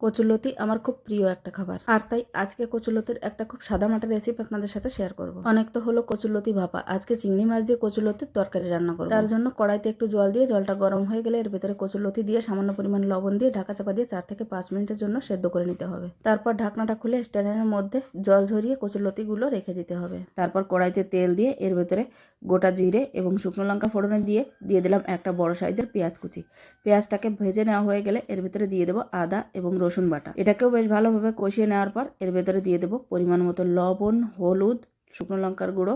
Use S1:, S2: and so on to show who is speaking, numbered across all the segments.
S1: কচুরলতি আমার খুব প্রিয় একটা খাবার, আর তাই আজকে কচুরলতির একটা খুব সাদামাটা রেসিপি আপনাদের সাথে শেয়ার করব। অনেক তো হলো কচুরলতি ভাপা, আজকে চিংড়ি মাছ দিয়ে কচুরলতির তরকারি রান্না করব। তার জন্য কড়াইতে একটু জল দিয়ে জলটা গরম হয়ে গেলে এর ভেতরে কচুরলতি দিয়ে সামান্য পরিমাণ লবণ দিয়ে ঢাকা চাপা দিয়ে 4 থেকে 5 মিনিটের জন্য সেদ্ধ করে নিতে হবে। তারপর ঢাকনাটা খুলে স্ট্যান্ডের মধ্যে জল ঝরিয়ে কচুরলতিগুলো রেখে দিতে হবে। তারপর কড়াইতে তেল দিয়ে এর ভেতরে গোটা জিরে এবং শুকনো লঙ্কা ফোড়নে দিয়ে দিলাম একটা বড় সাইজের পেঁয়াজ কুচি। পেঁয়াজটাকে ভেজে নেওয়া হয়ে গেলে এর ভেতরে দিয়ে দেবো আদা এবং রসুন বাটা। এটাকেও বেশ ভালোভাবে কষিয়ে নেওয়ার পর এর ভেতরে দিয়ে দেবো পরিমাণ মতো লবণ, হলুদ, শুকনো লঙ্কার গুঁড়ো,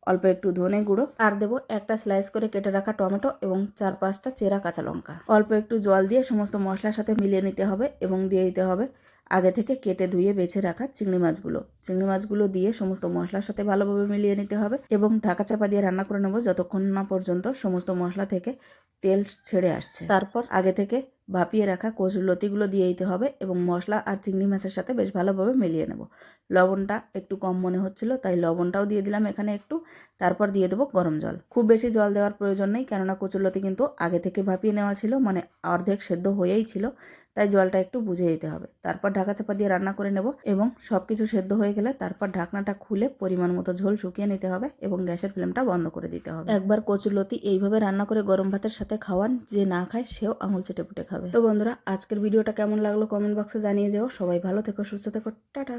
S1: অল্প একটু ধনে গুঁড়ো, আর দেবো একটা স্লাইস করে কেটে রাখা টমেটো এবং 4-5টা চেরা কাঁচা লঙ্কা। অল্প একটু জল দিয়ে সমস্ত মশলার সাথে মিলিয়ে নিতে হবে এবং দিয়ে দিতে হবে আগে থেকে কেটে ধুয়ে বেছে রাখা চিংড়ি মাছগুলো দিয়ে সমস্ত মশলার সাথে ভালোভাবে মিলিয়ে নিতে হবে এবং ঢাকা চাপা দিয়ে রান্না করে নেবো যতক্ষণ না পর্যন্ত সমস্ত মশলা থেকে তেল ছেড়ে আসছে। তারপর আগে থেকে ভাপিয়ে রাখা কচুরলতিগুলো দিয়ে দিতে হবে এবং মশলা আর চিংড়ি মাছের সাথে বেশ ভালোভাবে মিলিয়ে নেব। লবণটা একটু কম মনে হচ্ছিল, তাই লবণটাও দিয়ে দিলাম এখানে একটু। তারপর দিয়ে দেবো গরম জল। খুব বেশি জল দেওয়ার প্রয়োজন নেই, কেননা কচুরলতি কিন্তু আগে থেকে ভাপিয়ে নেওয়া ছিল, মানে অর্ধেক সেদ্ধ হয়েই ছিল, তাই জলটা একটু বুঝে দিতে হবে। তারপর ঢাকা চাপা দিয়ে রান্না করে নেব এবং সবকিছু সেদ্ধ হয়ে গেলে তারপর ঢাকনাটা খুলে পরিমাণ মতো ঝোল শুকিয়ে নিতে হবে এবং গ্যাসের ফ্লেমটা বন্ধ করে দিতে হবে। একবার কচুরলতি এইভাবে রান্না করে গরম ভাতের সাথে খাওয়ান, যে না খায় সেও আঙুল চেটে পুটে খাবে। তো বন্ধুরা, আজকের ভিডিওটা কেমন লাগলো কমেন্ট বক্সে জানিয়ে যাও। সবাই ভালো থেকো, সুস্থ থেকো, টাটা।